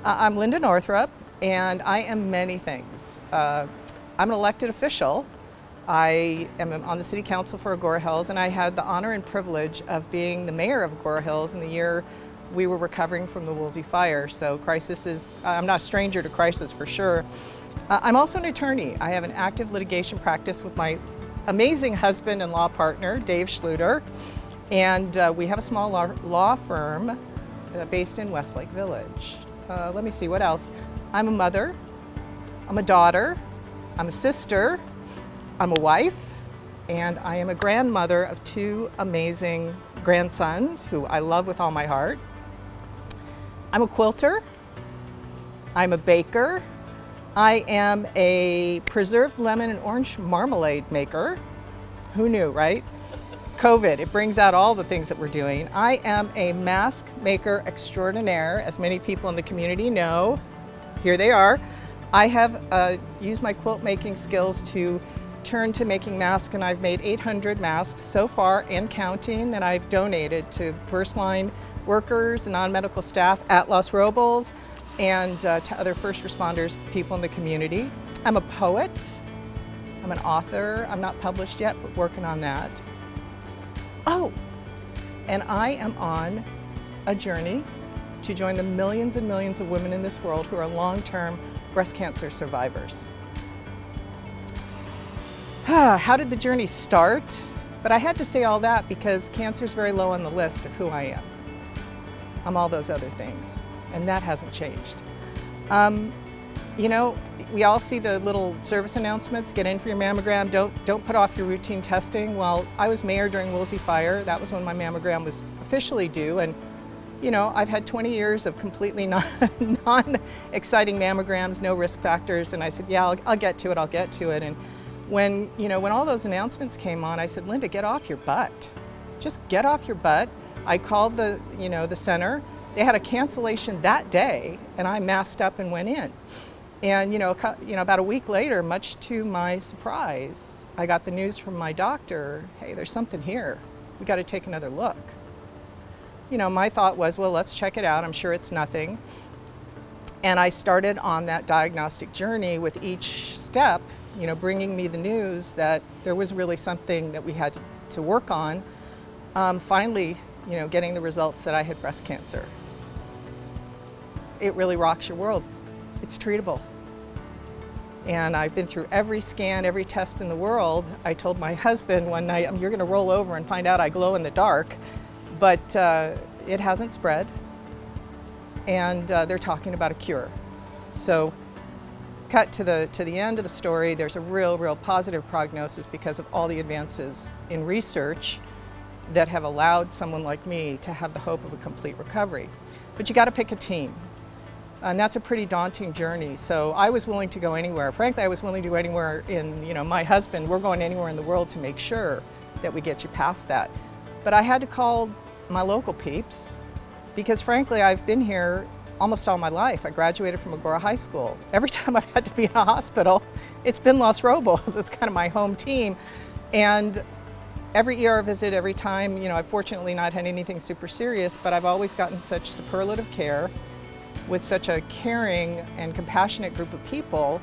I'm Linda Northrup, and I am many things. I'm an elected official. I am on the City Council for Agora Hills, and I had the honor and privilege of being the mayor of Agora Hills in the year we were recovering from the Woolsey fire. So I'm not a stranger to crisis for sure. I'm also an attorney. I have an active litigation practice with my amazing husband and law partner, Dave Schluter, and we have a small law firm based in Westlake Village. Let me see, what else? I'm a mother, I'm a daughter, I'm a sister, I'm a wife, and I am a grandmother of two amazing grandsons who I love with all my heart. I'm a quilter, I'm a baker, I am a preserved lemon and orange marmalade maker. Who knew, right? COVID, it brings out all the things that we're doing. I am a mask maker extraordinaire, as many people in the community know. Here they are. I have used my quilt making skills to turn to making masks, and I've made 800 masks so far and counting that I've donated to first line workers and non-medical staff at Los Robles and to other first responders, people in the community. I'm a poet, I'm an author. I'm not published yet, but working on that. Oh, and I am on a journey to join the millions and millions of women in this world who are long-term breast cancer survivors. How did the journey start? But I had to say all that because cancer is very low on the list of who I am. I'm all those other things, and that hasn't changed. You know, we all see the little service announcements, get in for your mammogram, don't put off your routine testing. Well, I was mayor during Woolsey fire. That was when my mammogram was officially due, and you know, I've had 20 years of completely non-exciting mammograms, no risk factors, and I said, yeah, I'll get to it. And when all those announcements came on, I said, Linda, get off your butt. Just get off your butt. I called the center. They had a cancellation that day, and I masked up and went in. And about a week later, much to my surprise, I got the news from my doctor, hey, there's something here. We got to take another look. You know, my thought was, well, let's check it out. I'm sure it's nothing. And I started on that diagnostic journey with each step, bringing me the news that there was really something that we had to work on. Finally, getting the results that I had breast cancer. It really rocks your world. It's treatable. And I've been through every scan, every test in the world. I told my husband one night, you're gonna roll over and find out I glow in the dark, but it hasn't spread. And they're talking about a cure. So cut to the end of the story, there's a real positive prognosis because of all the advances in research that have allowed someone like me to have the hope of a complete recovery. But you gotta pick a team. And that's a pretty daunting journey. So I was willing to go anywhere. Frankly, I was willing to go anywhere my husband, we're going anywhere in the world to make sure that we get you past that. But I had to call my local peeps because frankly, I've been here almost all my life. I graduated from Agora High School. Every time I've had to be in a hospital, it's been Los Robles. It's kind of my home team. And every ER visit, every time, I've fortunately not had anything super serious, but I've always gotten such superlative care with such a caring and compassionate group of people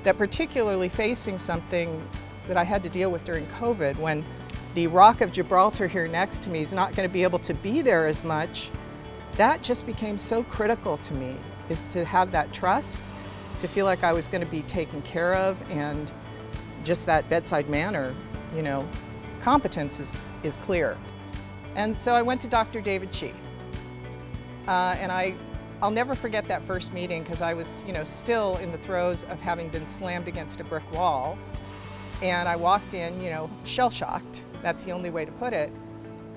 that particularly facing something that I had to deal with during COVID when the Rock of Gibraltar here next to me is not going to be able to be there as much, that just became so critical to me, is to have that trust, to feel like I was going to be taken care of, and just that bedside manner, competence is clear. And so I went to Dr. David Chi. And I'll never forget that first meeting because I was, still in the throes of having been slammed against a brick wall. And I walked in, shell-shocked. That's the only way to put it.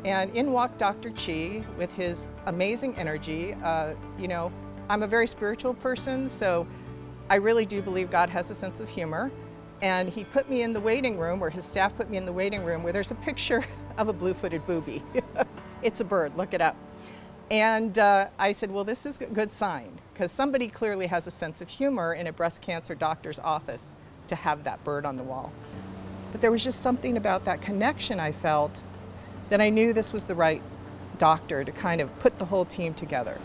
And in walked Dr. Chi with his amazing energy. I'm a very spiritual person, so I really do believe God has a sense of humor. And he put me in the waiting room, or his staff put me in the waiting room, where there's a picture of a blue-footed booby. It's a bird, look it up. And I said, well, this is a good sign, because somebody clearly has a sense of humor in a breast cancer doctor's office to have that bird on the wall. But there was just something about that connection I felt that I knew this was the right doctor to kind of put the whole team together.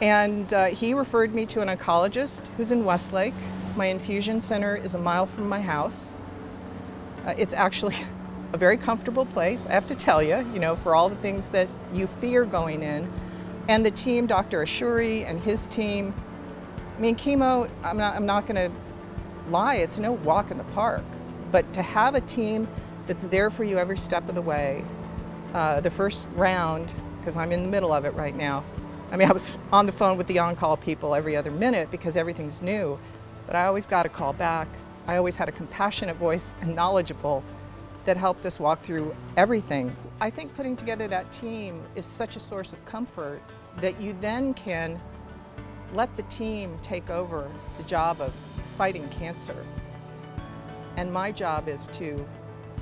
And he referred me to an oncologist who's in Westlake. My infusion center is a mile from my house. It's actually a very comfortable place, I have to tell you, for all the things that you fear going in. And the team, Dr. Ashuri and his team, I mean, chemo, I'm not going to lie, it's no walk in the park. But to have a team that's there for you every step of the way, the first round, because I'm in the middle of it right now, I mean, I was on the phone with the on-call people every other minute because everything's new, but I always got a call back. I always had a compassionate voice and knowledgeable that helped us walk through everything. I think putting together that team is such a source of comfort that you then can let the team take over the job of fighting cancer. And my job is to,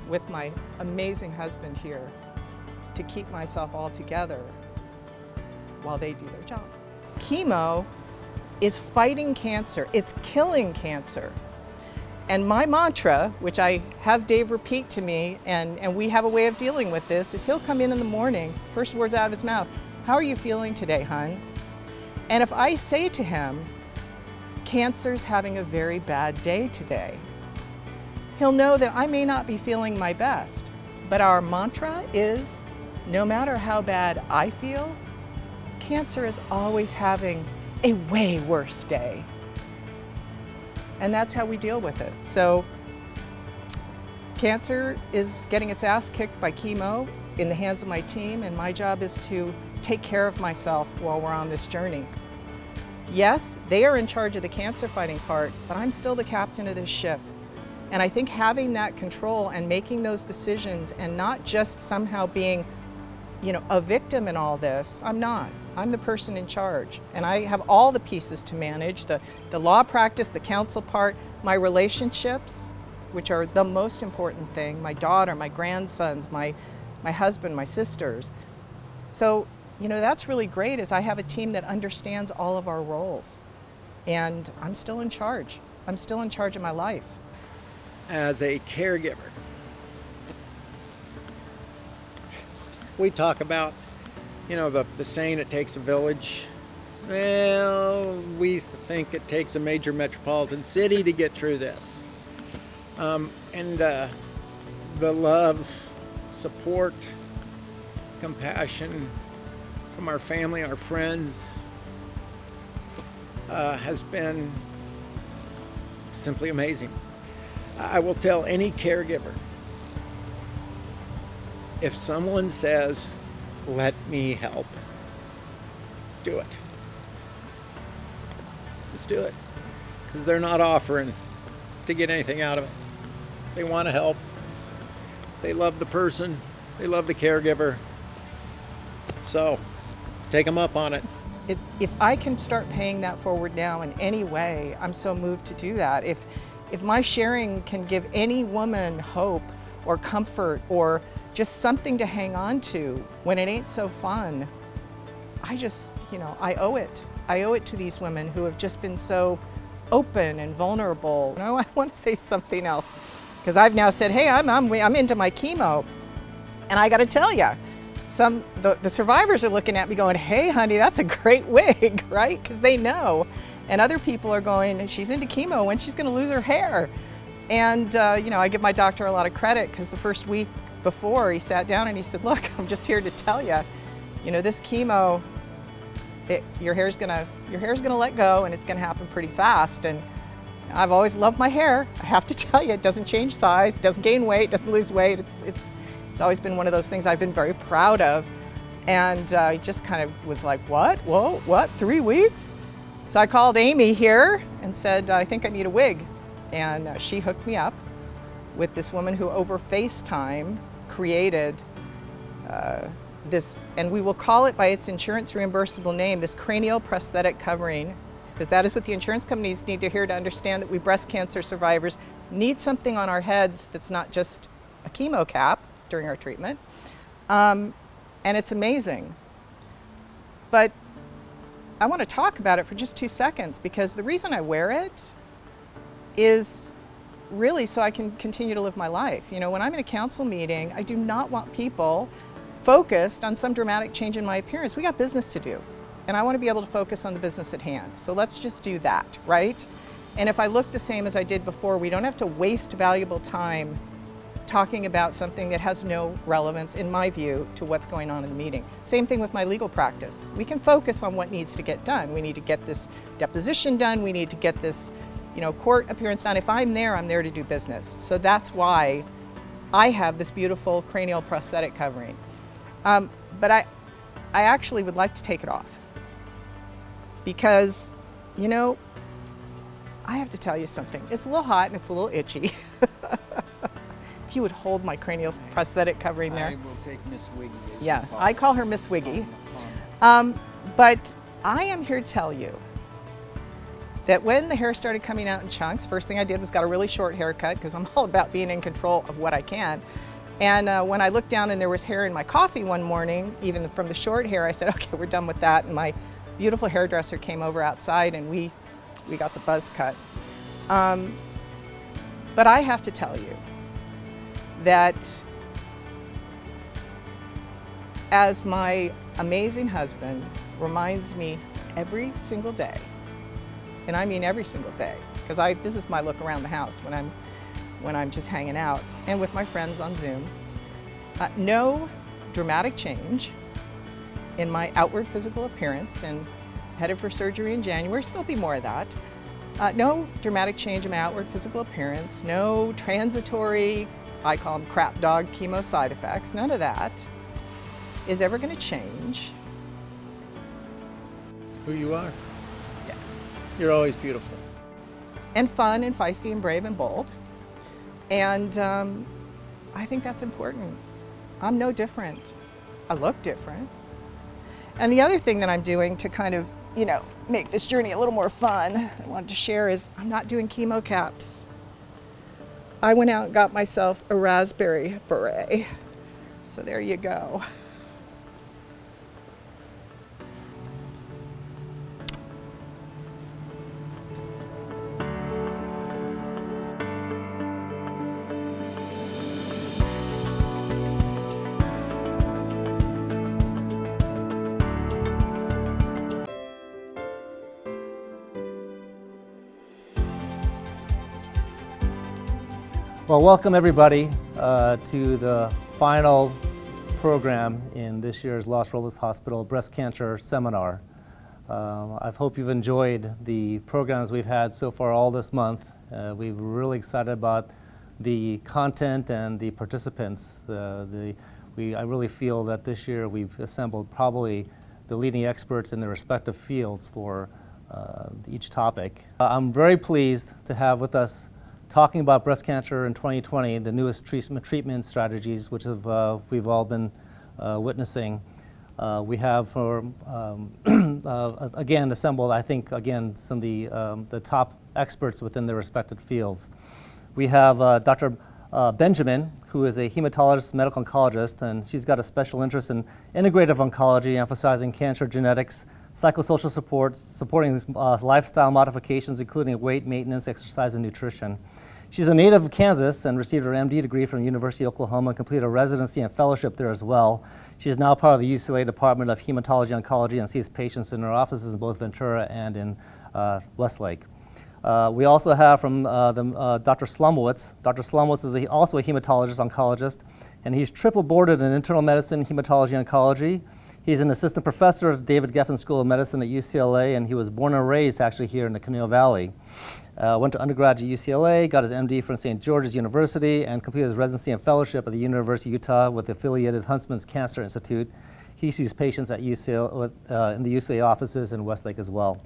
with my amazing husband here, to keep myself all together while they do their job. Chemo is fighting cancer, it's killing cancer. And my mantra, which I have Dave repeat to me, and we have a way of dealing with this, is he'll come in the morning, first words out of his mouth, "How are you feeling today, hon?" And if I say to him, "Cancer's having a very bad day today," he'll know that I may not be feeling my best, but our mantra is, no matter how bad I feel, cancer is always having a way worse day. And that's how we deal with it. So cancer is getting its ass kicked by chemo in the hands of my team, and my job is to take care of myself while we're on this journey. Yes, they are in charge of the cancer fighting part, but I'm still the captain of this ship. And I think having that control and making those decisions and not just somehow being, a victim in all this, I'm not. I'm the person in charge, and I have all the pieces to manage, the law practice, the counsel part, my relationships, which are the most important thing, my daughter, my grandsons, my husband, my sisters. So, that's really great, is I have a team that understands all of our roles, and I'm still in charge. I'm still in charge of my life. As a caregiver, we talk about the saying, it takes a village. Well, we think it takes a major metropolitan city to get through this. And the love, support, compassion from our family, our friends, has been simply amazing. I will tell any caregiver, if someone says, "Let me help," do it. Just do it. Because they're not offering to get anything out of it. They want to help. They love the person. They love the caregiver. So, take them up on it. If I can start paying that forward now in any way, I'm so moved to do that. If my sharing can give any woman hope or comfort or just something to hang on to when it ain't so fun, I just, I owe it. I owe it to these women who have just been so open and vulnerable. I want to say something else, because I've now said, hey, I'm into my chemo, and I got to tell you, the survivors are looking at me going, hey, honey, that's a great wig, right? Because they know. And other people are going, she's into chemo, when she's going to lose her hair. And, I give my doctor a lot of credit, because the first week before, he sat down and he said, look, I'm just here to tell you, this chemo, your hair's gonna let go, and it's gonna happen pretty fast. And I've always loved my hair. I have to tell you, it doesn't change size, it doesn't gain weight, it doesn't lose weight. It's always been one of those things I've been very proud of. And I just kind of was like, what? Whoa, what? 3 weeks? So I called Amy here and said, I think I need a wig. And she hooked me up with this woman who over FaceTime created this, and we will call it by its insurance reimbursable name, this cranial prosthetic covering, because that is what the insurance companies need to hear to understand that we breast cancer survivors need something on our heads that's not just a chemo cap during our treatment. And it's amazing. But I want to talk about it for just 2 seconds, because the reason I wear it is really so I can continue to live my life. When I'm in a council meeting, I do not want people focused on some dramatic change in my appearance. We got business to do. and I want to be able to focus on the business at hand. So let's just do that, right? And if I look the same as I did before, we don't have to waste valuable time talking about something that has no relevance, in my view, to what's going on in the meeting. Same thing with my legal practice. We can focus on what needs to get done. We need to get this deposition done. We need to get this, court appearance done. If I'm there to do business. So that's why I have this beautiful cranial prosthetic covering. But I actually would like to take it off because, I have to tell you something. It's a little hot and it's a little itchy. If you would hold my cranial prosthetic covering there. I will take Miss Wiggy. Yeah, I call her Miss Wiggy. But I am here to tell you that when the hair started coming out in chunks, first thing I did was got a really short haircut because I'm all about being in control of what I can. And when I looked down and there was hair in my coffee one morning, even from the short hair, I said, okay, we're done with that. And my beautiful hairdresser came over outside and we got the buzz cut. But I have to tell you that as my amazing husband reminds me every single day, and I mean every single day, because this is my look around the house when I'm just hanging out and with my friends on Zoom, no dramatic change in my outward physical appearance, and headed for surgery in January, so there'll be more of that. No dramatic change in my outward physical appearance, no transitory, I call them crap dog chemo side effects, none of that is ever going to change. Who you are. Yeah. You're always beautiful. And fun and feisty and brave and bold. And I think that's important. I'm no different. I look different. And the other thing that I'm doing to kind of, make this journey a little more fun, I wanted to share is I'm not doing chemo caps. I went out and got myself a raspberry beret. So there you go. Well, welcome everybody to the final program in this year's Los Robles Hospital Breast Cancer Seminar. I hope you've enjoyed the programs we've had so far all this month. We're really excited about the content and the participants. I really feel that this year we've assembled probably the leading experts in their respective fields for each topic. I'm very pleased to have with us talking about breast cancer in 2020, the newest treatment strategies, which we've all been witnessing. We have, again, assembled, I think, again, some of the top experts within their respective fields. We have Dr. Benjamin, who is a hematologist, medical oncologist, and she's got a special interest in integrative oncology, emphasizing cancer genetics, psychosocial support, supporting lifestyle modifications, including weight maintenance, exercise, and nutrition. She's a native of Kansas and received her MD degree from the University of Oklahoma and completed a residency and fellowship there as well. She is now part of the UCLA Department of Hematology Oncology and sees patients in her offices in both Ventura and in Westlake. We also have from Dr. Slomowitz. Dr. Slomowitz is also a hematologist oncologist, and he's triple boarded in internal medicine, hematology, oncology. He's an assistant professor at David Geffen School of Medicine at UCLA, and he was born and raised actually here in the Conejo Valley. Went to undergrad at UCLA, got his MD from St. George's University, and completed his residency and fellowship at the University of Utah with the affiliated Huntsman's Cancer Institute. He sees patients at UCLA, in the UCLA offices in Westlake as well.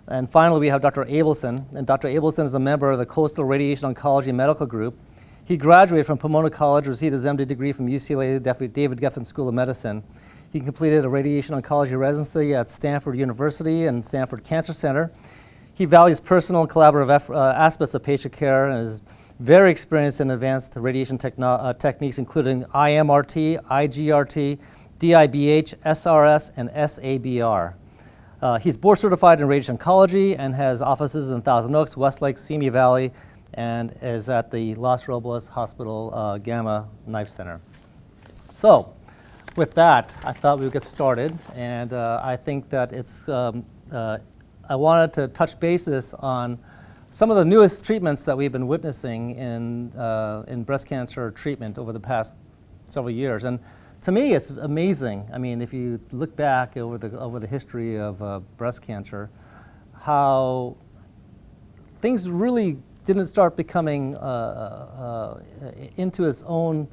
And finally, we have Dr. Abelson, and Dr. Abelson is a member of the Coastal Radiation Oncology Medical Group. He graduated from Pomona College, received his MD degree from UCLA David Geffen School of Medicine. He completed a radiation oncology residency at Stanford University and Stanford Cancer Center. He values personal and collaborative aspects of patient care and is very experienced in advanced radiation techniques, including IMRT, IGRT, DIBH, SRS, and SABR. He's board certified in radiation oncology and has offices in Thousand Oaks, Westlake, Simi Valley, and is at the Los Robles Hospital Gamma Knife Center. So, with that, I thought we would get started, and I think that I wanted to touch bases on some of the newest treatments that we've been witnessing in breast cancer treatment over the past several years. And to me, it's amazing. I mean, if you look back over the history of breast cancer, how things really didn't start becoming into its own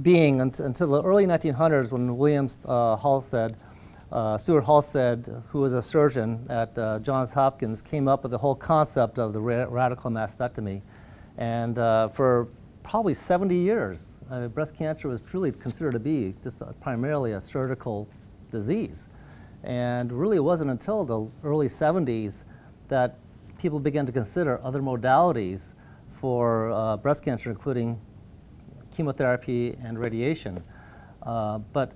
being until the early 1900s, when Stuart Halstead, who was a surgeon at Johns Hopkins, came up with the whole concept of the radical mastectomy. And for probably 70 years, breast cancer was truly considered to be just primarily a surgical disease. And really it wasn't until the early 70s that people began to consider other modalities for breast cancer, including chemotherapy and radiation. But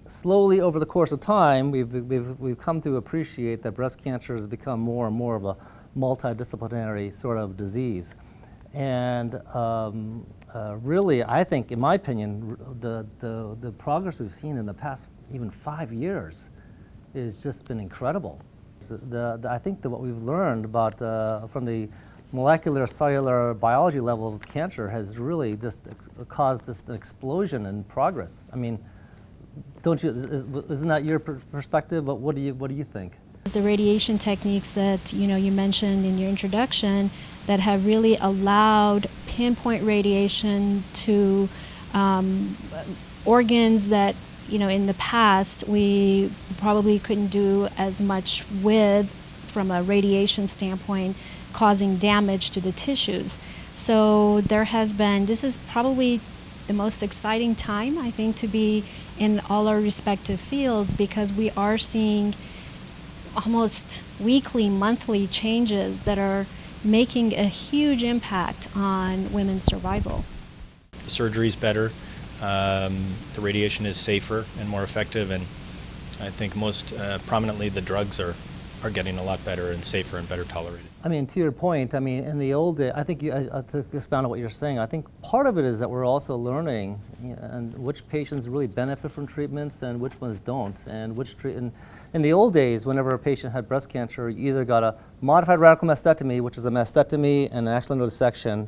slowly over the course of time, we've come to appreciate that breast cancer has become more and more of a multidisciplinary sort of disease. And really, I think, in my opinion, the progress we've seen in the past even 5 years has just been incredible. I think that what we've learned about from the molecular cellular biology level of cancer has really just caused this explosion in progress. I mean, isn't that your perspective? But what do you think? The radiation techniques that you mentioned in your introduction that have really allowed pinpoint radiation to organs that in the past we probably couldn't do as much with from a radiation standpoint, causing damage to the tissues. So this is probably the most exciting time, I think, to be in all our respective fields, because we are seeing almost weekly, monthly changes that are making a huge impact on women's survival. The surgery's better, the radiation is safer and more effective, and I think most prominently the drugs are getting a lot better and safer and better tolerated. I mean, to your point, I mean, in the old days, I think to expound on what you're saying, I think part of it is that we're also learning and which patients really benefit from treatments and which ones don't, and in the old days, whenever a patient had breast cancer, you either got a modified radical mastectomy, which is a mastectomy and an axillary node dissection,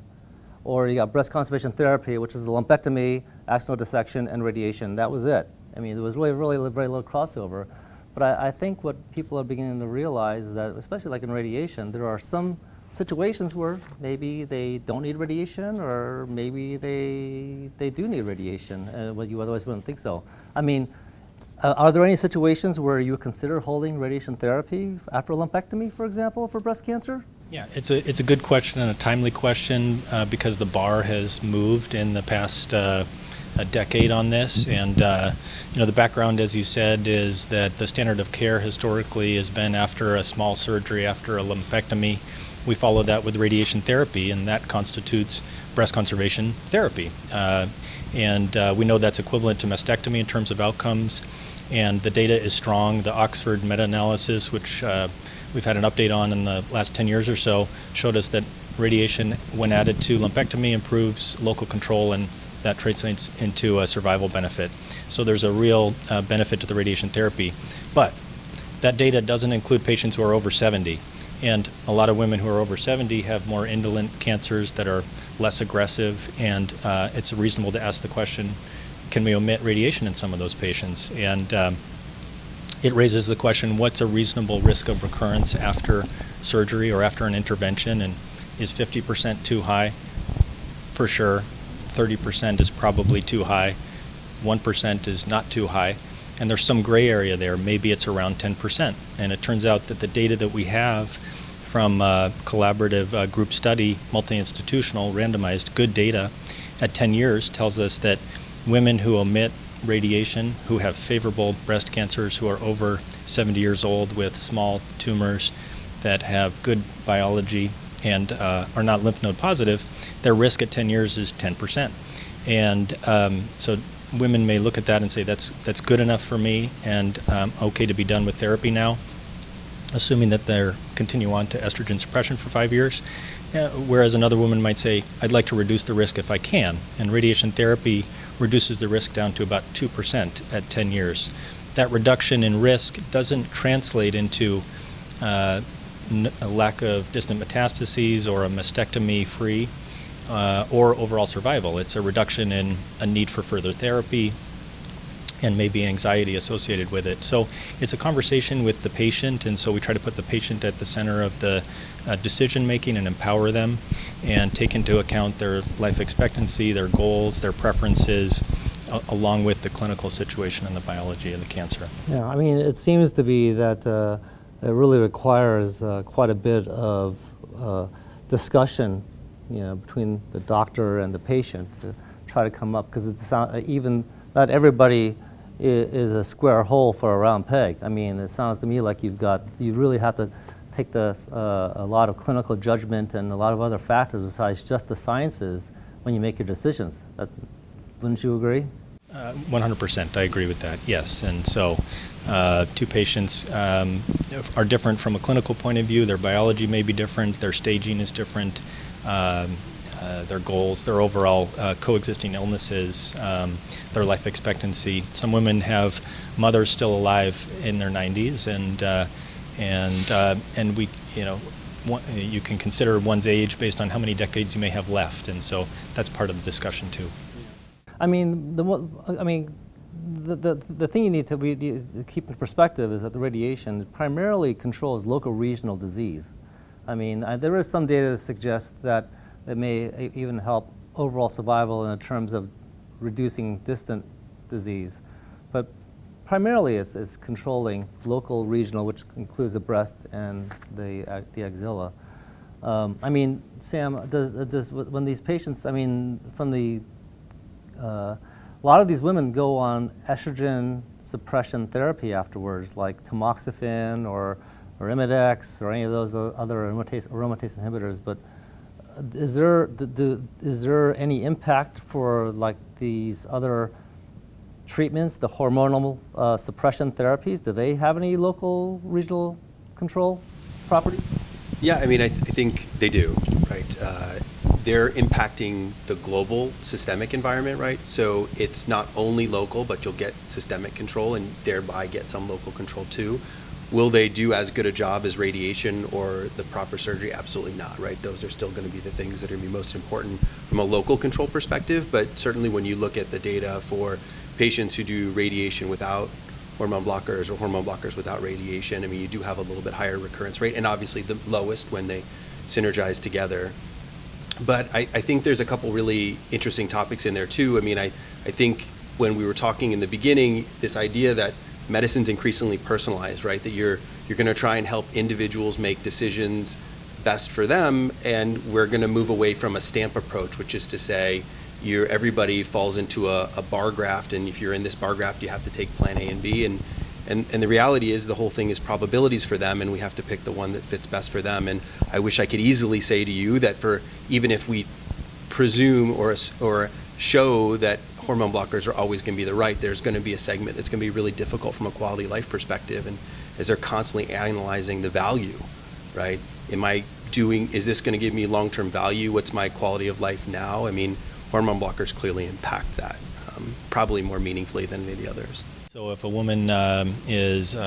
or you got breast conservation therapy, which is a lumpectomy, axillary node dissection, and radiation. That was it. I mean, there was really very little crossover. But I think what people are beginning to realize is that, especially like in radiation, there are some situations where maybe they don't need radiation, or maybe they do need radiation, but you otherwise wouldn't think so. I mean, are there any situations where you would consider holding radiation therapy after a lumpectomy, for example, for breast cancer? Yeah, it's a good question and a timely question because the bar has moved in the past a decade on this, and the background, as you said, is that the standard of care historically has been after a small surgery, after a lumpectomy. We follow that with radiation therapy, and that constitutes breast conservation therapy. And we know that's equivalent to mastectomy in terms of outcomes, and the data is strong. The Oxford meta-analysis, which we've had an update on in the last 10 years or so, showed us that radiation, when added to lumpectomy, improves local control, and that translates into a survival benefit. So there's a real benefit to the radiation therapy. But that data doesn't include patients who are over 70. And a lot of women who are over 70 have more indolent cancers that are less aggressive, and it's reasonable to ask the question, can we omit radiation in some of those patients? And it raises the question, what's a reasonable risk of recurrence after surgery or after an intervention? And is 50% too high? For sure. 30% is probably too high. 1% is not too high. And there's some gray area there. Maybe it's around 10%. And it turns out that the data that we have from collaborative group study, multi-institutional, randomized, good data at 10 years tells us that women who omit radiation, who have favorable breast cancers, who are over 70 years old with small tumors that have good biology and are not lymph node positive, their risk at 10 years is 10%. And so women may look at that and say, that's good enough for me, and okay to be done with therapy now, assuming that they're continue on to estrogen suppression for 5 years. Whereas another woman might say, I'd like to reduce the risk if I can. And radiation therapy reduces the risk down to about 2% at 10 years. That reduction in risk doesn't translate into a lack of distant metastases or a mastectomy free or overall survival. It's a reduction in a need for further therapy and maybe anxiety associated with it. So it's a conversation with the patient, and so we try to put the patient at the center of the decision making and empower them and take into account their life expectancy, their goals, their preferences, along with the clinical situation and the biology of the cancer. Yeah, I mean, it seems to be that it really requires quite a bit of discussion, between the doctor and the patient to try to come up, because it's even not everybody is a square hole for a round peg. I mean, it sounds to me like you really have to take a lot of clinical judgment and a lot of other factors besides just the sciences when you make your decisions. Wouldn't you agree? 100%, I agree with that, yes. And so two patients are different from a clinical point of view. Their biology may be different, their staging is different, their goals, their overall coexisting illnesses, their life expectancy. Some women have mothers still alive in their 90s, and we, you can consider one's age based on how many decades you may have left, and so that's part of the discussion too. I mean, the thing you need to keep in perspective is that the radiation primarily controls local regional disease. I mean, there is some data that suggests that it may even help overall survival in terms of reducing distant disease, but primarily it's controlling local regional, which includes the breast and the axilla. I mean, Sam, when these patients, I mean, a lot of these women go on estrogen suppression therapy afterwards, like tamoxifen or Imidex or any of those other aromatase inhibitors. But is there any impact for like these other treatments, the hormonal suppression therapies? Do they have any local regional control properties? Yeah, I mean, I think they do, right? They're impacting the global systemic environment, right? So it's not only local, but you'll get systemic control and thereby get some local control too. Will they do as good a job as radiation or the proper surgery? Absolutely not, right? Those are still going to be the things that are going to be most important from a local control perspective, but certainly when you look at the data for patients who do radiation without hormone blockers or hormone blockers without radiation, I mean, you do have a little bit higher recurrence rate, and obviously the lowest when they synergize together. But I think there's a couple really interesting topics in there too. I mean, I think when we were talking in the beginning, this idea that medicine's increasingly personalized, right? That you're going to try and help individuals make decisions best for them, and we're going to move away from a stamp approach, which is to say everybody falls into a bar graft, and if you're in this bar graft, you have to take plan A and B, and the reality is the whole thing is probabilities for them, and we have to pick the one that fits best for them. And I wish I could easily say to you that even if we presume or show that hormone blockers are always going to be there's going to be a segment that's going to be really difficult from a quality of life perspective, and as they're constantly analyzing the value, right? Is this going to give me long-term value? What's my quality of life now? I mean, hormone blockers clearly impact that, probably more meaningfully than any of the others. So if a woman is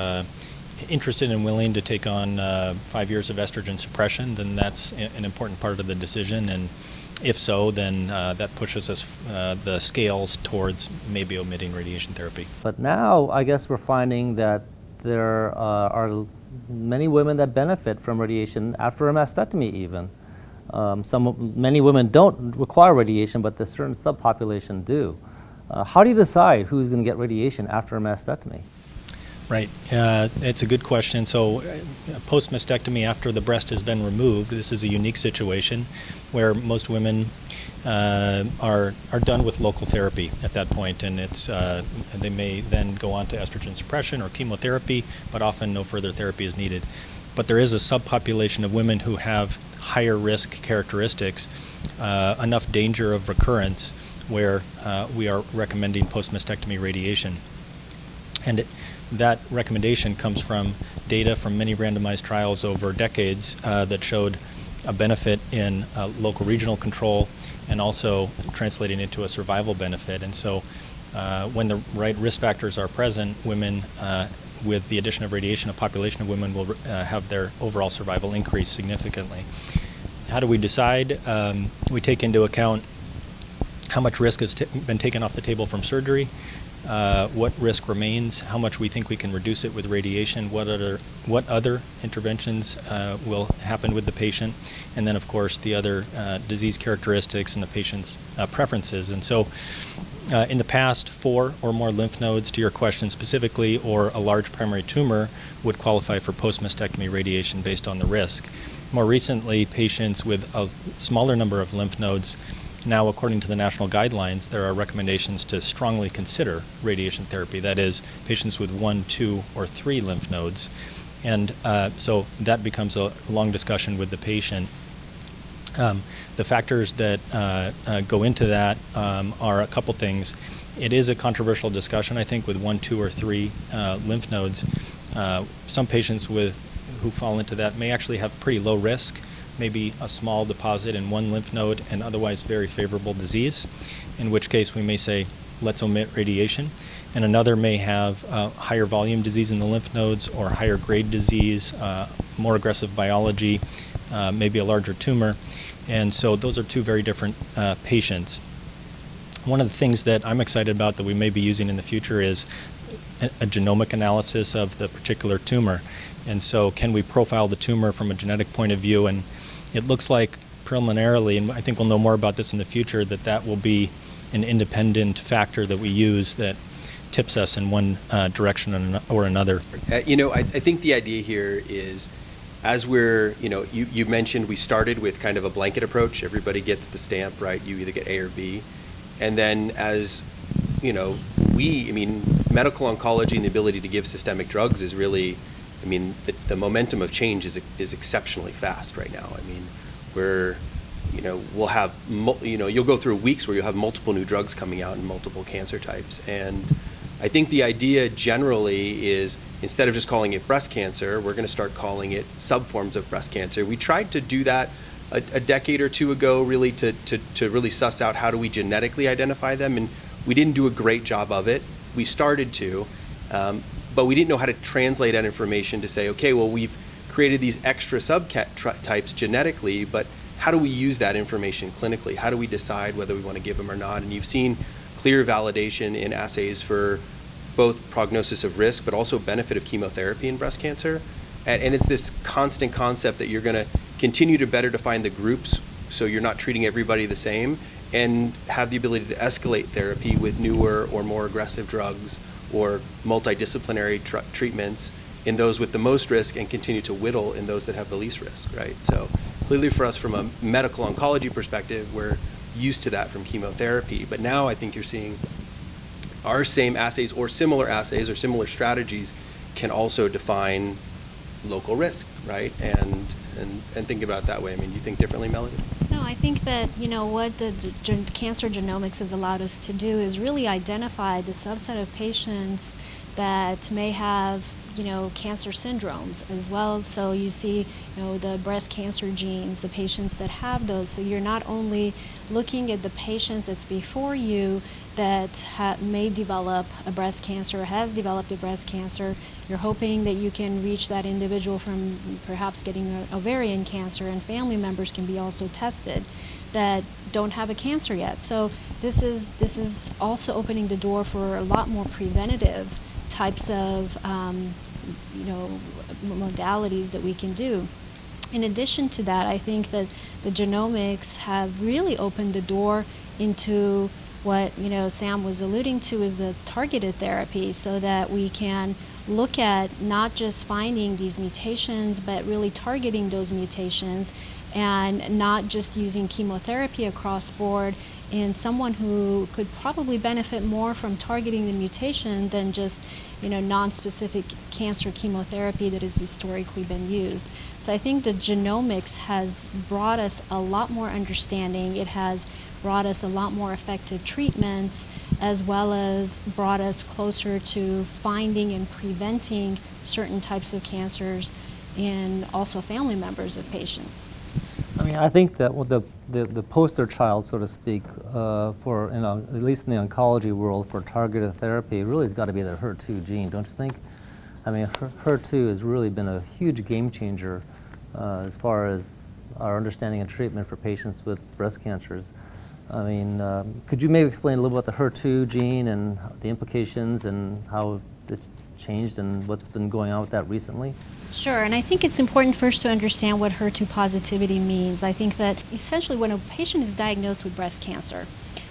interested and willing to take on 5 years of estrogen suppression, then that's an important part of the decision. And if so, then that pushes us the scales towards maybe omitting radiation therapy. But now I guess we're finding that there are many women that benefit from radiation after a mastectomy even. Many women don't require radiation, but the certain subpopulation do. How do you decide who's going to get radiation after a mastectomy? Right. It's a good question. So post-mastectomy, after the breast has been removed, this is a unique situation where most women are done with local therapy at that point, and they may then go on to estrogen suppression or chemotherapy, but often no further therapy is needed. But there is a subpopulation of women who have higher risk characteristics, enough danger of recurrence, where we are recommending post-mastectomy radiation. And that recommendation comes from data from many randomized trials over decades that showed a benefit in local regional control and also translating into a survival benefit. And so when the right risk factors are present, women with the addition of radiation, a population of women will have their overall survival increase significantly. How do we decide? We take into account how much risk has been taken off the table from surgery, what risk remains, how much we think we can reduce it with radiation, what other interventions will happen with the patient, and then of course the other disease characteristics and the patient's preferences. And so in the past, 4 or more lymph nodes, to your question specifically, or a large primary tumor would qualify for post-mastectomy radiation based on the risk. More recently, patients with a smaller number of lymph nodes, now according to the national guidelines, there are recommendations to strongly consider radiation therapy. That is, patients with 1, 2, or 3 lymph nodes. And so that becomes a long discussion with the patient. The factors that go into that are a couple things. It is a controversial discussion, I think, with 1, 2, or 3 lymph nodes. Some patients who fall into that may actually have pretty low risk, maybe a small deposit in 1 lymph node and otherwise very favorable disease, in which case we may say, let's omit radiation. And another may have higher volume disease in the lymph nodes or higher grade disease, more aggressive biology, maybe a larger tumor. And so those are 2 very different patients. One of the things that I'm excited about that we may be using in the future is a genomic analysis of the particular tumor. And so can we profile the tumor from a genetic point of view? And it looks like preliminarily, and I think we'll know more about this in the future, that will be an independent factor that we use that tips us in one direction or another. I think the idea here is, as we're, you mentioned we started with kind of a blanket approach. Everybody gets the stamp, right? You either get A or B. And then as, medical oncology and the ability to give systemic drugs is really, the momentum of change is exceptionally fast right now. We'll have, you'll go through weeks where you'll have multiple new drugs coming out in multiple cancer types. And I think the idea generally is, instead of just calling it breast cancer, we're going to start calling it subforms of breast cancer. We tried to do that a decade or 2 ago, really to really suss out how do we genetically identify them, and we didn't do a great job of it. We started to, but we didn't know how to translate that information to say, okay, well, we've created these extra subtypes genetically, but how do we use that information clinically? How do we decide whether we want to give them or not? And you've seen clear validation in assays for both prognosis of risk, but also benefit of chemotherapy in breast cancer. And it's this constant concept that you're going to continue to better define the groups so you're not treating everybody the same, and have the ability to escalate therapy with newer or more aggressive drugs or multidisciplinary treatments in those with the most risk, and continue to whittle in those that have the least risk, right? So clearly for us, from a medical oncology perspective, we're used to that from chemotherapy. But now I think you're seeing our same assays or similar strategies can also define local risk, right? And think about it that way. Do you think differently, Melody? No, I think that, what the cancer genomics has allowed us to do is really identify the subset of patients that may have, cancer syndromes as well. So you see, the breast cancer genes, the patients that have those. So you're not only looking at the patient that's before you that may develop a breast cancer, has developed a breast cancer. You're hoping that you can reach that individual from perhaps getting ovarian cancer, and family members can be also tested that don't have a cancer yet. So this is also opening the door for a lot more preventative types of modalities that we can do. In addition to that, I think that the genomics have really opened the door into what Sam was alluding to, is the targeted therapy, so that we can look at not just finding these mutations, but really targeting those mutations, and not just using chemotherapy across board in someone who could probably benefit more from targeting the mutation than just non-specific cancer chemotherapy that has historically been used. So I think the genomics has brought us a lot more understanding. It has brought us a lot more effective treatments, as well as brought us closer to finding and preventing certain types of cancers in also family members of patients. I mean, I think that the poster child, so to speak, for at least in the oncology world for targeted therapy, really has got to be the HER2 gene, don't you think? I mean, HER2 has really been a huge game changer as far as our understanding and treatment for patients with breast cancers. I mean, could you maybe explain a little about the HER2 gene and the implications and how it's changed and what's been going on with that recently? Sure, and I think it's important first to understand what HER2 positivity means. I think that essentially when a patient is diagnosed with breast cancer,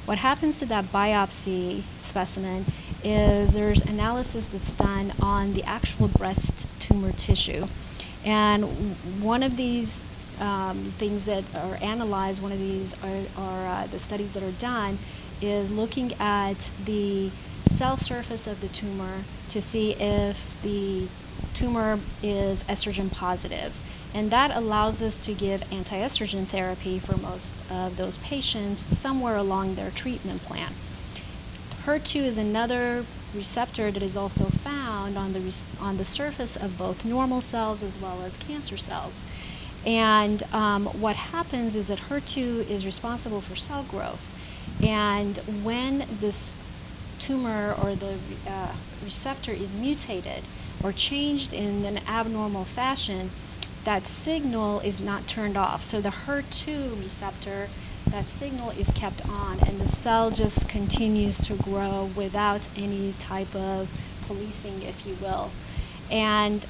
what happens to that biopsy specimen is there's analysis that's done on the actual breast tumor tissue. And one of these things that are analyzed, one of these are the studies that are done, is looking at the cell surface of the tumor to see if the tumor is estrogen positive. And that allows us to give anti-estrogen therapy for most of those patients somewhere along their treatment plan. HER2 is another receptor that is also found on the surface of both normal cells as well as cancer cells. And what happens is that HER2 is responsible for cell growth. And when this tumor or the receptor is mutated or changed in an abnormal fashion, that signal is not turned off. So the HER2 receptor, that signal is kept on, and the cell just continues to grow without any type of policing, if you will. And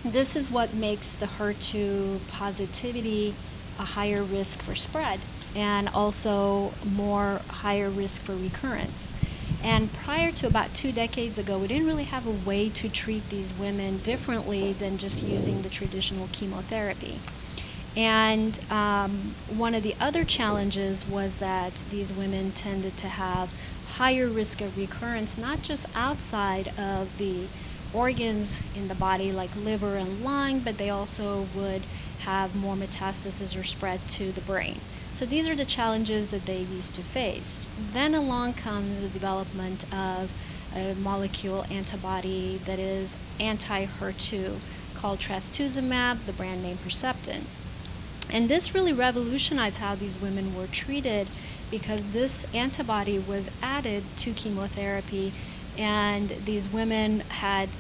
this is what makes the HER2 positivity a higher risk for spread and also more higher risk for recurrence. And prior to about 2 decades ago, we didn't really have a way to treat these women differently than just using the traditional chemotherapy. And one of the other challenges was that these women tended to have higher risk of recurrence, not just outside of the organs in the body like liver and lung, but they also would have more metastasis or spread to the brain. So these are the challenges that they used to face. Then along comes the development of a molecule antibody that is anti-HER2 called trastuzumab, the brand name Herceptin. And this really revolutionized how these women were treated because this antibody was added to chemotherapy, and these women had,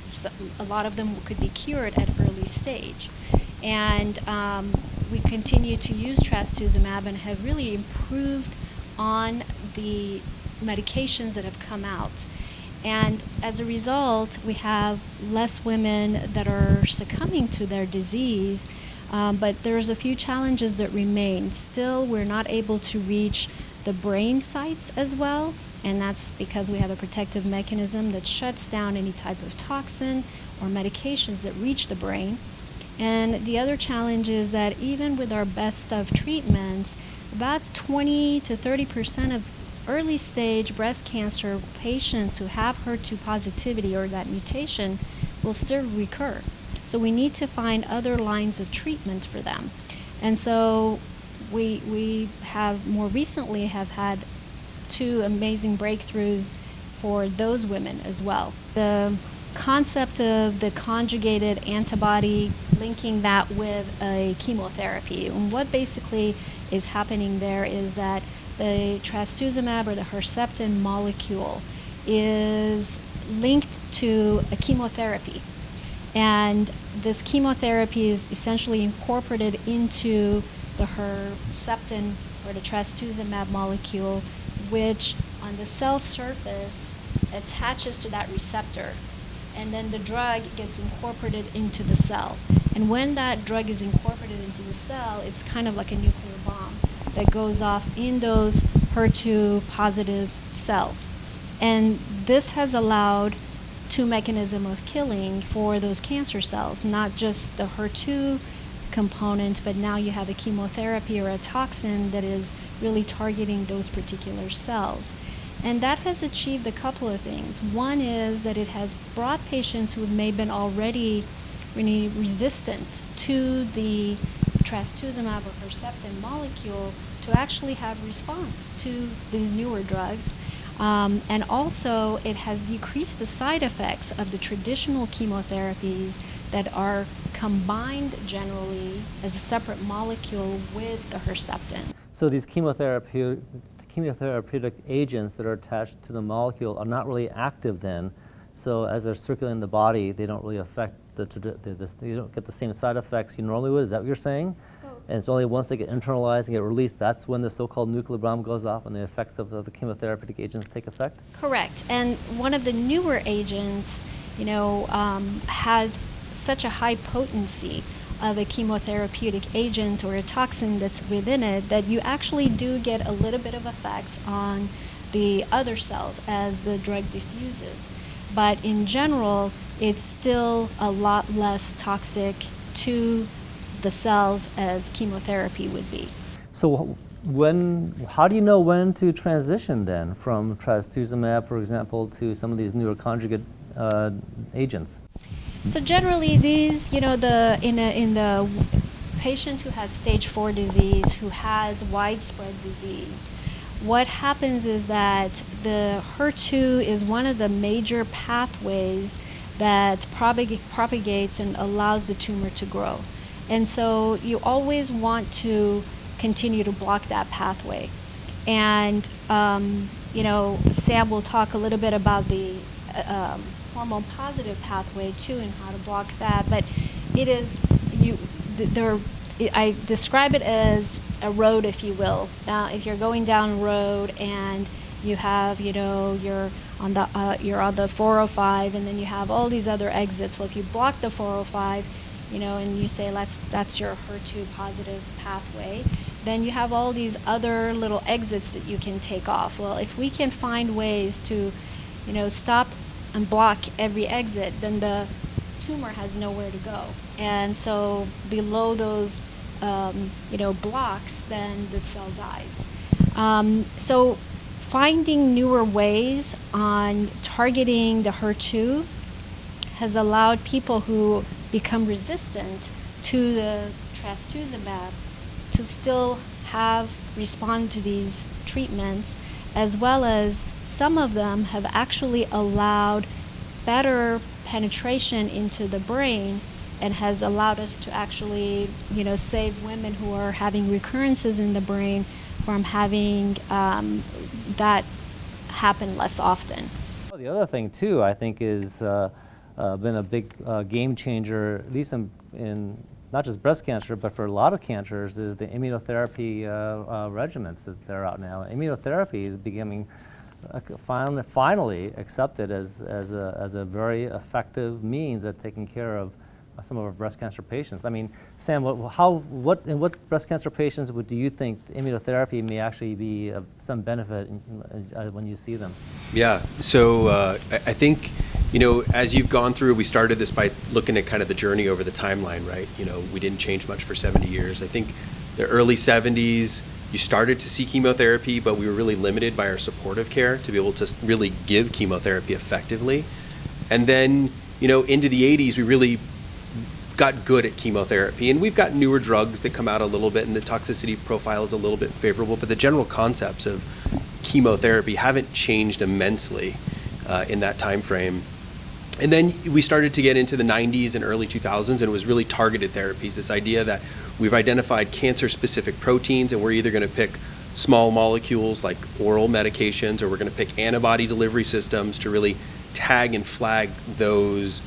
a lot of them could be cured at early stage. And we continue to use trastuzumab and have really improved on the medications that have come out. And as a result, we have less women that are succumbing to their disease, but there's a few challenges that remain. Still, we're not able to reach the brain sites as well, and that's because we have a protective mechanism that shuts down any type of toxin or medications that reach the brain. And the other challenge is that even with our best of treatments, about 20 to 30% of early stage breast cancer patients who have HER2 positivity or that mutation will still recur. So we need to find other lines of treatment for them. And so we have more recently have had 2 amazing breakthroughs for those women as well. The concept of the conjugated antibody, linking that with a chemotherapy. And what basically is happening there is that the trastuzumab or the Herceptin molecule is linked to a chemotherapy. And this chemotherapy is essentially incorporated into the Herceptin or the trastuzumab molecule, which on the cell surface attaches to that receptor. And then the drug gets incorporated into the cell. And when that drug is incorporated into the cell, it's kind of like a nuclear bomb that goes off in those HER2 positive cells. And this has allowed 2 mechanisms of killing for those cancer cells, not just the HER2 component, but now you have a chemotherapy or a toxin that is really targeting those particular cells. And that has achieved a couple of things. One is that it has brought patients who may have been already really resistant to the trastuzumab or Herceptin molecule to actually have response to these newer drugs. And also, it has decreased the side effects of the traditional chemotherapies that are combined generally as a separate molecule with the Herceptin. So these chemotherapeutic agents that are attached to the molecule are not really active then. So as they're circulating in the body, they don't really affect you don't get the same side effects you normally would. Is that what you're saying? And it's only once they get internalized and get released, that's when the so-called nuclear bomb goes off and the effects of the chemotherapeutic agents take effect? Correct. And one of the newer agents, has such a high potency of a chemotherapeutic agent or a toxin that's within it that you actually do get a little bit of effects on the other cells as the drug diffuses. But in general, it's still a lot less toxic to the cells as chemotherapy would be. So how do you know when to transition then from trastuzumab, for example, to some of these newer conjugate agents? So generally, these, in the patient who has stage 4 disease, who has widespread disease, what happens is that the HER2 is one of the major pathways that propagates and allows the tumor to grow. And so you always want to continue to block that pathway. And, Sam will talk a little bit about the hormone positive pathway too and how to block that. But it is, I describe it as a road, if you will. Now, if you're going down a road and you have, you're on the 405 and then you have all these other exits. Well, if you block the 405, and you say that's your HER2 positive pathway, then you have all these other little exits that you can take off. Well, if we can find ways to, stop and block every exit, then the tumor has nowhere to go. And so below those, blocks, then the cell dies. So finding newer ways on targeting the HER2 has allowed people who become resistant to the trastuzumab to still respond to these treatments, as well as some of them have actually allowed better penetration into the brain and has allowed us to actually, save women who are having recurrences in the brain from having that happen less often. Well, the other thing too, I think, is been a big game changer, at least in not just breast cancer, but for a lot of cancers, is the immunotherapy regimens that are out now. Immunotherapy is becoming finally accepted as a very effective means of taking care of some of our breast cancer patients. I mean, Sam, in what breast cancer patients do you think immunotherapy may actually be of some benefit when you see them? Yeah, so I think, as you've gone through, we started this by looking at kind of the journey over the timeline, right? We didn't change much for 70 years. I think the early 70s, you started to see chemotherapy, but we were really limited by our supportive care to be able to really give chemotherapy effectively. And then, into the 80s, we really got good at chemotherapy, and we've got newer drugs that come out a little bit, and the toxicity profile is a little bit favorable, but the general concepts of chemotherapy haven't changed immensely in that time frame. And then we started to get into the 90s and early 2000s, and it was really targeted therapies, this idea that we've identified cancer-specific proteins, and we're either going to pick small molecules like oral medications, or we're going to pick antibody delivery systems to really tag and flag those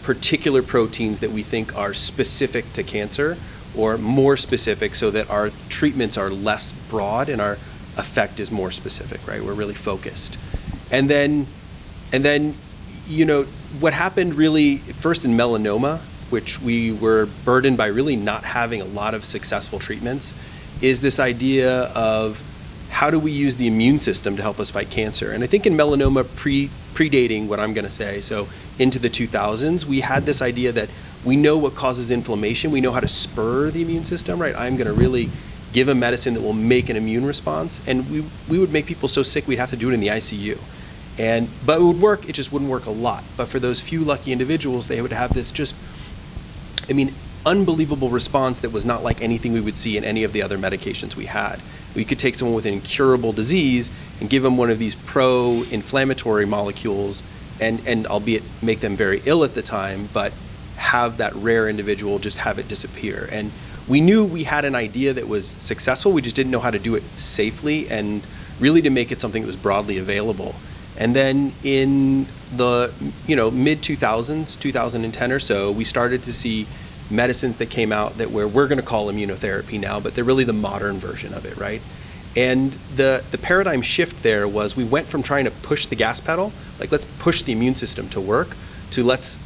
particular proteins that we think are specific to cancer, or more specific, so that our treatments are less broad and our effect is more specific, right? We're really focused. And then what happened really first in melanoma, which we were burdened by really not having a lot of successful treatments, is this idea of how do we use the immune system to help us fight cancer? And I think in melanoma predating what I'm going to say, so into the 2000s, we had this idea that we know what causes inflammation. We know how to spur the immune system, right? I'm going to really give a medicine that will make an immune response. And we would make people so sick we'd have to do it in the ICU. But it would work, it just wouldn't work a lot. But for those few lucky individuals, they would have this unbelievable response that was not like anything we would see in any of the other medications we had. We could take someone with an incurable disease and give them one of these pro-inflammatory molecules, and albeit make them very ill at the time, but have that rare individual just have it disappear. And we knew we had an idea that was successful, we just didn't know how to do it safely and really to make it something that was broadly available. And then in the mid-2000s, 2010 or so, we started to see medicines that came out that we're going to call immunotherapy now, but they're really the modern version of it, right? And the paradigm shift there was we went from trying to push the gas pedal, like let's push the immune system to work, to let's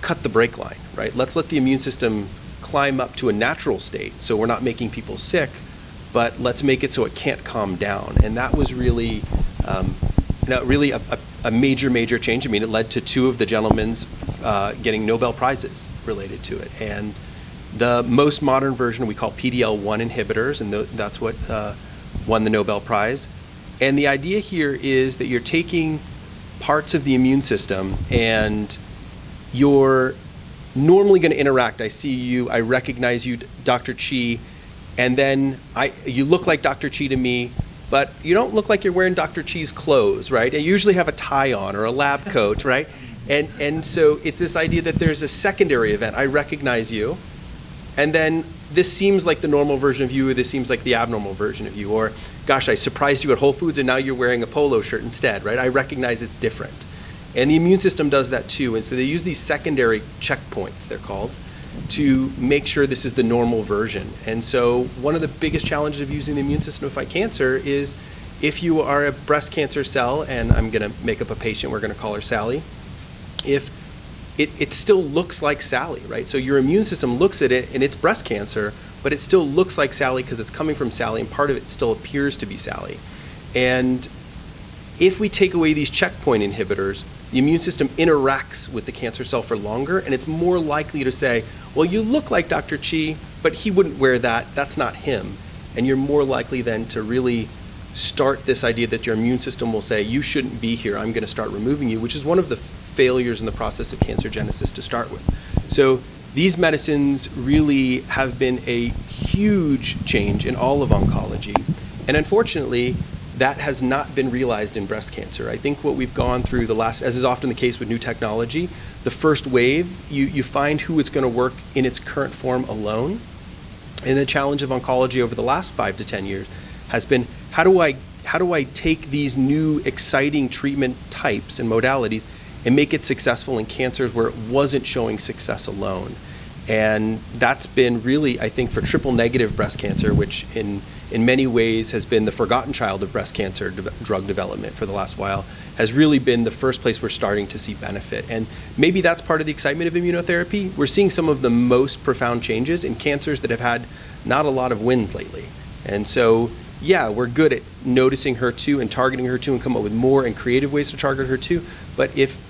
cut the brake line, right? Let's let the immune system climb up to a natural state so we're not making people sick, but let's make it so it can't calm down. And that was really really a major change. I mean, it led to two of the gentlemen's getting Nobel Prizes related to it. And the most modern version we call PD-L1 inhibitors, and that's what won the Nobel Prize. And the idea here is that you're taking parts of the immune system and you're normally going to interact. I see you, I recognize you, Dr. Chi, and then you look like Dr. Chi to me, but you don't look like you're wearing Dr. Chi's clothes, right? You usually have a tie on or a lab coat, right? And so it's this idea that there's a secondary event. I recognize you, and then this seems like the normal version of you, or this seems like the abnormal version of you, or gosh, I surprised you at Whole Foods and now you're wearing a polo shirt instead, right? I recognize it's different. And the immune system does that too, and so they use these secondary checkpoints, they're called, to make sure this is the normal version. And so one of the biggest challenges of using the immune system to fight cancer is if you are a breast cancer cell, and I'm going to make up a patient, we're going to call her Sally, if it still looks like Sally, right? So your immune system looks at it and it's breast cancer, but it still looks like Sally because it's coming from Sally, and part of it still appears to be Sally. And if we take away these checkpoint inhibitors, the immune system interacts with the cancer cell for longer, and it's more likely to say, well, you look like Dr. Chi, but he wouldn't wear that, that's not him. And you're more likely then to really start this idea that your immune system will say, you shouldn't be here, I'm going to start removing you, which is one of the failures in the process of cancer genesis to start with. So these medicines really have been a huge change in all of oncology. And unfortunately, that has not been realized in breast cancer. I think what we've gone through the last, as is often the case with new technology, the first wave, you find who it's going to work in its current form alone. And the challenge of oncology over the last 5 to 10 years has been, how do I take these new exciting treatment types and modalities and make it successful in cancers where it wasn't showing success alone? And that's been really, I think, for triple negative breast cancer, which in many ways has been the forgotten child of breast cancer drug development for the last while, has really been the first place we're starting to see benefit. And maybe that's part of the excitement of immunotherapy. We're seeing some of the most profound changes in cancers that have had not a lot of wins lately. And so, yeah, we're good at noticing HER2 and targeting HER2 and come up with more and creative ways to target HER2. But if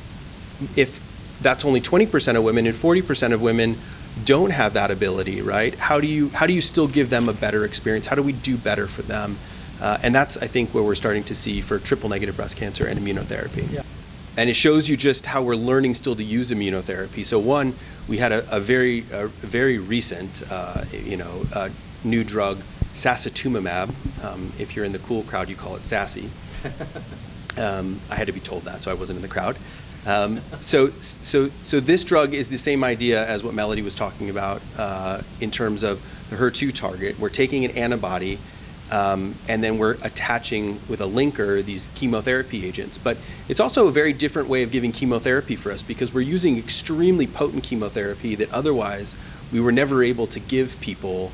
that's only 20% of women and 40% of women don't have that ability, right? How do you still give them a better experience? How do we do better for them? And that's, I think, where we're starting to see for triple negative breast cancer and immunotherapy. Yeah. And it shows you just how we're learning still to use immunotherapy. So one, we had a very recent, new drug, sacituzumab. If you're in the cool crowd, you call it sassy. I had to be told that, so I wasn't in the crowd. So this drug is the same idea as what Melody was talking about in terms of the HER2 target. We're taking an antibody and then we're attaching with a linker these chemotherapy agents. But it's also a very different way of giving chemotherapy for us because we're using extremely potent chemotherapy that otherwise we were never able to give people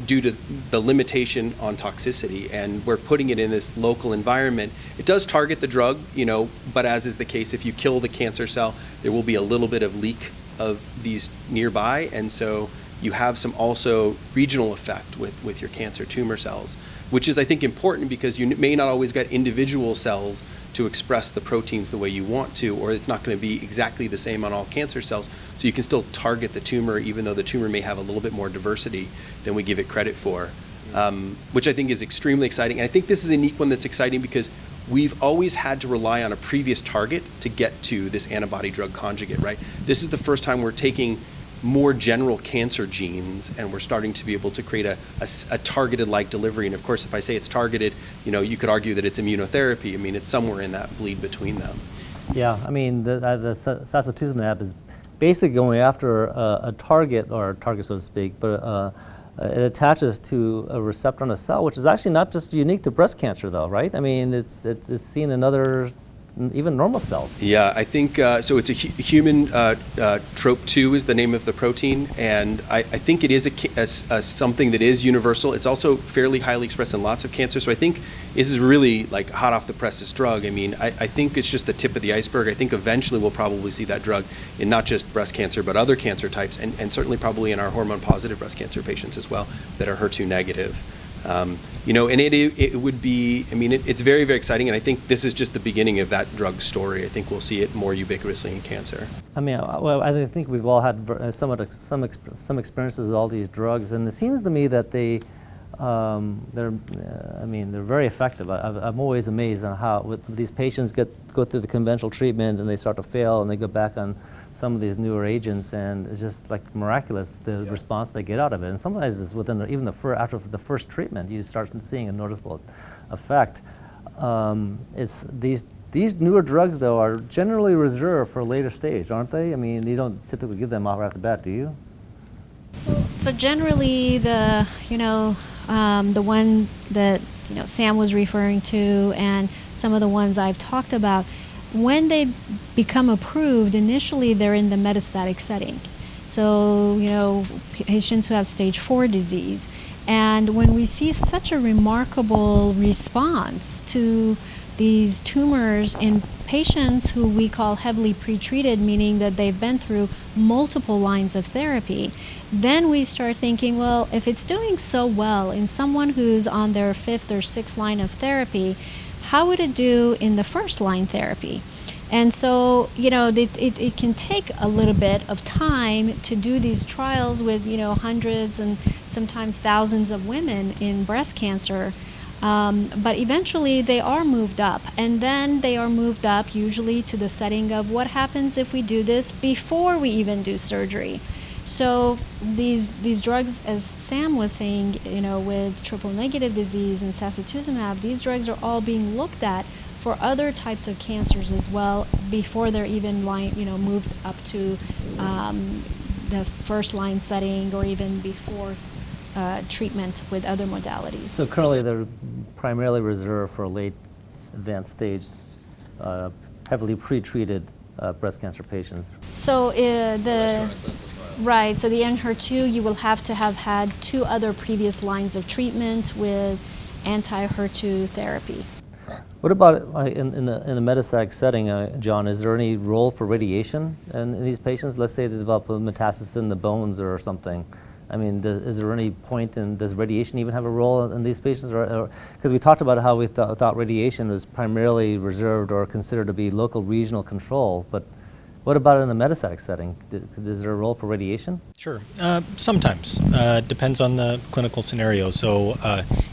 due to the limitation on toxicity, and we're putting it in this local environment. It does target the drug, but as is the case, if you kill the cancer cell, there will be a little bit of leak of these nearby, and so you have some also regional effect with your cancer tumor cells, which is, I think, important because you may not always get individual cells to express the proteins the way you want to, or it's not going to be exactly the same on all cancer cells. So you can still target the tumor, even though the tumor may have a little bit more diversity than we give it credit for, which I think is extremely exciting. And I think this is a unique one that's exciting because we've always had to rely on a previous target to get to this antibody drug conjugate, right? This is the first time we're taking more general cancer genes, and we're starting to be able to create a targeted like delivery. And of course, if I say it's targeted, you could argue that it's immunotherapy. I mean, it's somewhere in that bleed between them. Yeah, I mean, the sacituzumab is basically going after a target, so to speak, but it attaches to a receptor on a cell, which is actually not just unique to breast cancer, though, right? I mean, it's seen in other, even normal cells. Yeah, I think, so it's a human, TROP2 is the name of the protein, and I think it is something that is universal. It's also fairly highly expressed in lots of cancers, so I think this is really like hot off the presses drug. I mean, I think it's just the tip of the iceberg. I think eventually we'll probably see that drug in not just breast cancer, but other cancer types, and certainly probably in our hormone-positive breast cancer patients as well that are HER2 negative. And it would be, I mean, it's very, very exciting, and I think this is just the beginning of that drug story. I think we'll see it more ubiquitously in cancer. I mean, well, I think we've all had some experiences with all these drugs, and it seems to me that they're very effective. I'm always amazed on how these patients go through the conventional treatment and they start to fail, and they go back on some of these newer agents, and it's just like miraculous the response they get out of it. And sometimes it's within after the first treatment, you start seeing a noticeable effect. It's these newer drugs, though, are generally reserved for a later stage, aren't they? I mean, you don't typically give them right off the bat, do you? So generally, the one that Sam was referring to, and some of the ones I've talked about, when they become approved, initially they're in the metastatic setting. So patients who have stage 4 disease, and when we see such a remarkable response to these tumors in patients who we call heavily pretreated, meaning that they've been through multiple lines of therapy, then we start thinking, well, if it's doing so well in someone who's on their 5th or 6th line of therapy, how would it do in the first line therapy? And so, it can take a little bit of time to do these trials with, hundreds and sometimes thousands of women in breast cancer. But eventually they are moved up, and then they are moved up usually to the setting of what happens if we do this before we even do surgery. So these drugs, as Sam was saying, with triple negative disease and sacituzumab, these drugs are all being looked at for other types of cancers as well before they're even moved up to the first line setting, or even before treatment with other modalities. So currently they're primarily reserved for late advanced stage, heavily pre-treated breast cancer patients. So Right, so the Enhertu, you will have to have had 2 other previous lines of treatment with anti-HER2 therapy. What about in the metastatic setting, John? Is there any role for radiation in these patients? Let's say they develop a metastasis in the bones or something. I mean, is there any point does radiation even have a role in these patients? Because we talked about how we thought radiation was primarily reserved or considered to be local regional control, but what about in the metastatic setting? Is there a role for radiation? Sure. Sometimes. Depends on the clinical scenario. So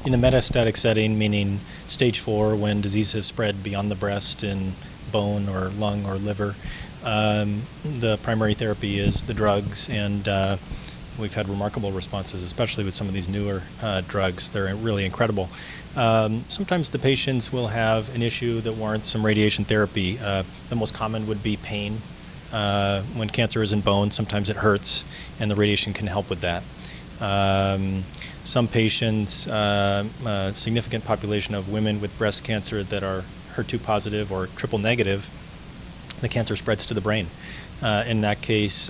in the metastatic setting, meaning stage 4, when disease has spread beyond the breast in bone or lung or liver, the primary therapy is the drugs, and we've had remarkable responses, especially with some of these newer drugs. They're really incredible. Sometimes the patients will have an issue that warrants some radiation therapy. The most common would be pain. When cancer is in bone, sometimes it hurts, and the radiation can help with that. Some patients, a significant population of women with breast cancer that are HER2 positive or triple negative, the cancer spreads to the brain. In that case,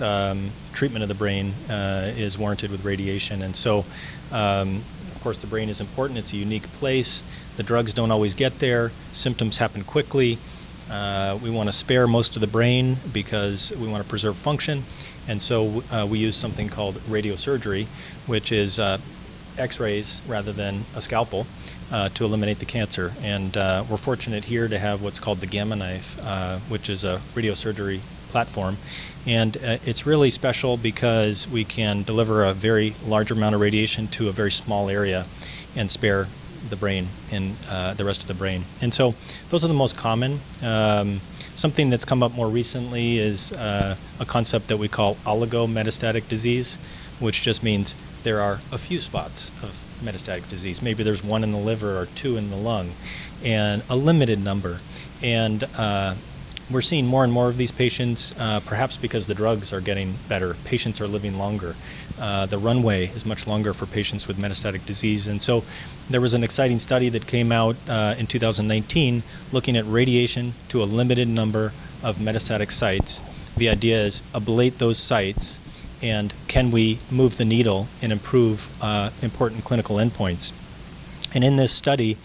treatment of the brain is warranted with radiation. And so, of course, the brain is important. It's a unique place. The drugs don't always get there. Symptoms happen quickly. We want to spare most of the brain because we want to preserve function. And so we use something called radiosurgery, which is X-rays rather than a scalpel to eliminate the cancer. And we're fortunate here to have what's called the Gamma Knife, which is a radiosurgery platform. And it's really special because we can deliver a very large amount of radiation to a very small area and spare the brain and the rest of the brain. And so those are the most common. Something that's come up more recently is a concept that we call oligometastatic disease, which just means there are a few spots of metastatic disease. Maybe there's one in the liver or two in the lung, and a limited number. And we're seeing more and more of these patients, perhaps because the drugs are getting better. Patients are living longer. The runway is much longer for patients with metastatic disease. And so there was an exciting study that came out in 2019 looking at radiation to a limited number of metastatic sites. The idea is ablate those sites, and can we move the needle and improve important clinical endpoints? And in this study,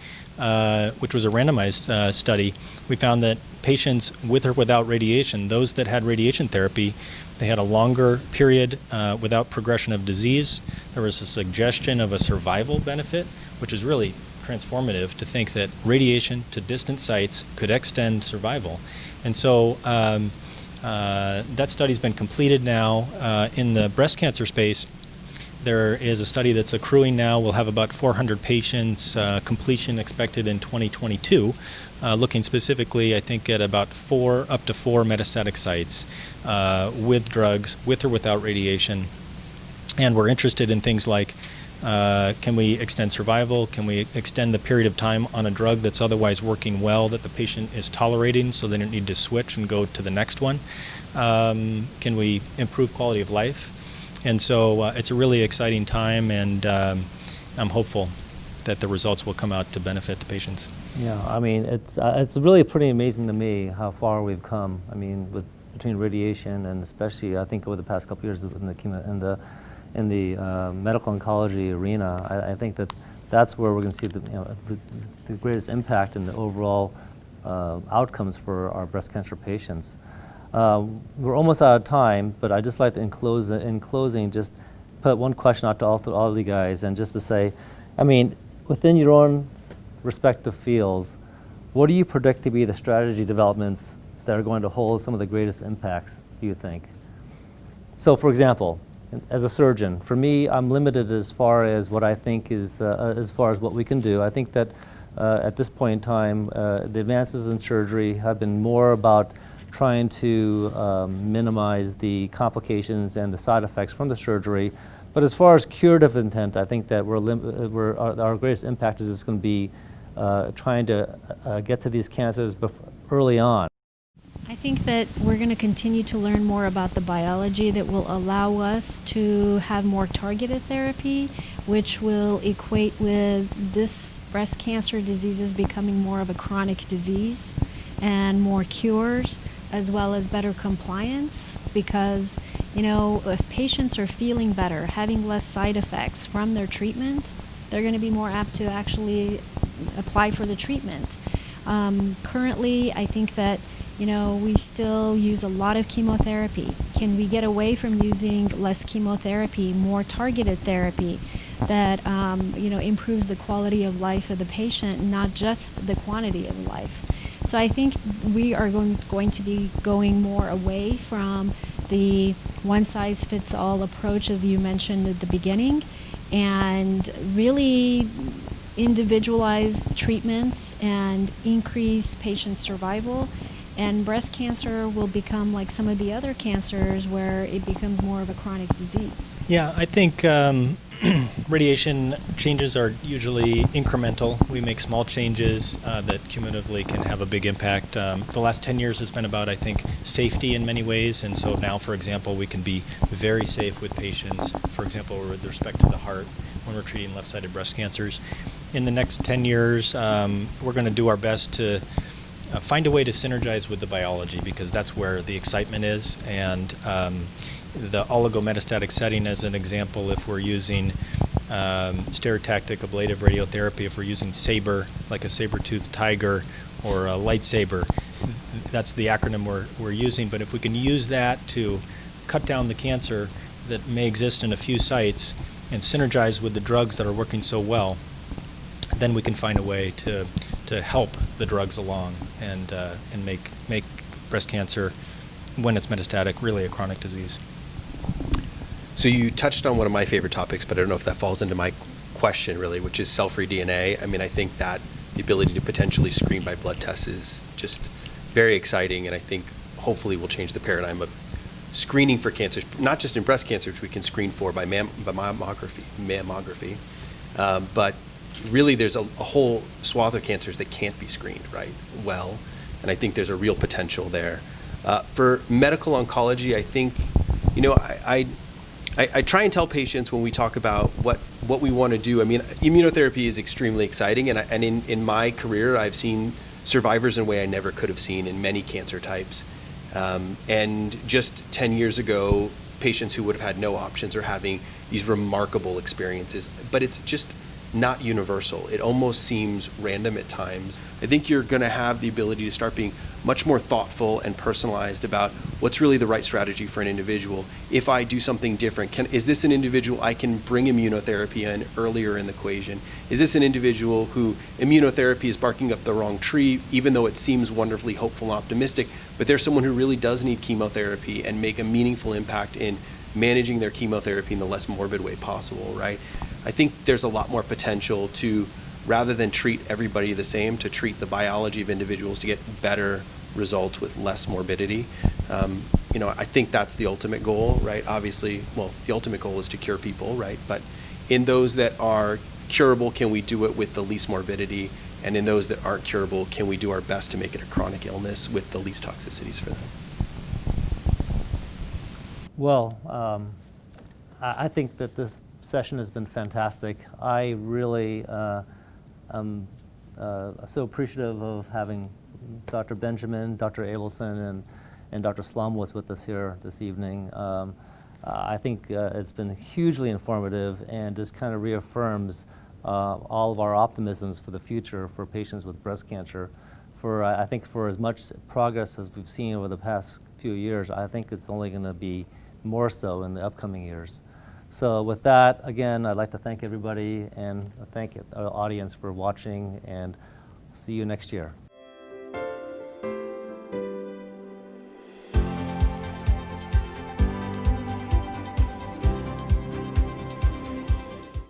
which was a randomized study, we found that patients with or without radiation, those that had radiation therapy, they had a longer period without progression of disease. There was a suggestion of a survival benefit, which is really transformative to think that radiation to distant sites could extend survival. And so that study's been completed now. In the breast cancer space, there is a study that's accruing now. We'll have about 400 patients, completion expected in 2022, looking specifically, I think, at about up to four metastatic sites with drugs, with or without radiation. And we're interested in things like, can we extend survival? Can we extend the period of time on a drug that's otherwise working well, that the patient is tolerating so they don't need to switch and go to the next one? Can we improve quality of life? And so it's a really exciting time, and I'm hopeful that the results will come out to benefit the patients. Yeah, I mean, it's really pretty amazing to me how far we've come. I mean, between radiation and especially, I think over the past couple of years in the medical oncology arena, I think that's where we're going to see the greatest impact in the overall outcomes for our breast cancer patients. We're almost out of time, but I'd just like to, in closing, just put one question out to all of you guys, and just to say, I mean, within your own respective fields, what do you predict to be the strategy developments that are going to hold some of the greatest impacts, do you think? So, for example, as a surgeon, for me, I'm limited as far as what I think is, as far as what we can do. I think that at this point in time, the advances in surgery have been more about trying to minimize the complications and the side effects from the surgery. But as far as curative intent, I think that our greatest impact is just going to be trying to get to these cancers early on. I think that we're going to continue to learn more about the biology that will allow us to have more targeted therapy, which will equate with this breast cancer diseases becoming more of a chronic disease, and more cures, as well as better compliance, because, you know, if patients are feeling better, having less side effects from their treatment, they're going to be more apt to actually apply for the treatment. Currently, I think that, you know, we still use a lot of chemotherapy. Can we get away from using less chemotherapy, more targeted therapy that, you know, improves the quality of life of the patient, not just the quantity of life? So I think we are going to be going more away from the one-size-fits-all approach, as you mentioned at the beginning, and really individualize treatments and increase patient survival. And breast cancer will become like some of the other cancers where it becomes more of a chronic disease. Yeah, I think radiation changes are usually incremental. We make small changes that cumulatively can have a big impact. The last 10 years has been about, I think, safety in many ways. And so now, for example, we can be very safe with patients, for example, with respect to the heart when we're treating left-sided breast cancers. In the next 10 years, we're going to do our best to find a way to synergize with the biology, because that's where the excitement is. And the oligometastatic setting, as an example, if we're using stereotactic ablative radiotherapy, if we're using SABR, like a saber-toothed tiger or a lightsaber, that's the acronym we're using. But if we can use that to cut down the cancer that may exist in a few sites and synergize with the drugs that are working so well, then we can find a way to help the drugs along and make breast cancer, when it's metastatic, really a chronic disease. So you touched on one of my favorite topics, but I don't know if that falls into my question really, which is cell-free DNA. I mean, I think that the ability to potentially screen by blood tests is just very exciting, and I think hopefully will change the paradigm of screening for cancers, not just in breast cancer, which we can screen for by mammography, but really there's a whole swath of cancers that can't be screened well, and I think there's a real potential there. For medical oncology, I think, I try and tell patients when we talk about what we want to do. I mean, immunotherapy is extremely exciting, and in my career, I've seen survivors in a way I never could have seen in many cancer types. And just 10 years ago, patients who would have had no options are having these remarkable experiences, but it's just not universal. It almost seems random at times. I think you're going to have the ability to start being much more thoughtful and personalized about what's really the right strategy for an individual. If I do something different, is this an individual I can bring immunotherapy in earlier in the equation? Is this an individual who immunotherapy is barking up the wrong tree, even though it seems wonderfully hopeful and optimistic, but there's someone who really does need chemotherapy and make a meaningful impact in managing their chemotherapy in the less morbid way possible, right? I think there's a lot more potential to, rather than treat everybody the same, to treat the biology of individuals to get better results with less morbidity. I think that's the ultimate goal, right? Obviously, well, the ultimate goal is to cure people, right? But in those that are curable, can we do it with the least morbidity? And in those that aren't curable, can we do our best to make it a chronic illness with the least toxicities for them? Well, I think that this session has been fantastic. I really am so appreciative of having Dr. Benjamin, Dr. Abelson, and Dr. Slomowitz with us here this evening. I think it's been hugely informative and just kind of reaffirms all of our optimisms for the future for patients with breast cancer. I think for as much progress as we've seen over the past few years, I think it's only going to be more so in the upcoming years. So with that, again, I'd like to thank everybody and thank our audience for watching, and see you next year.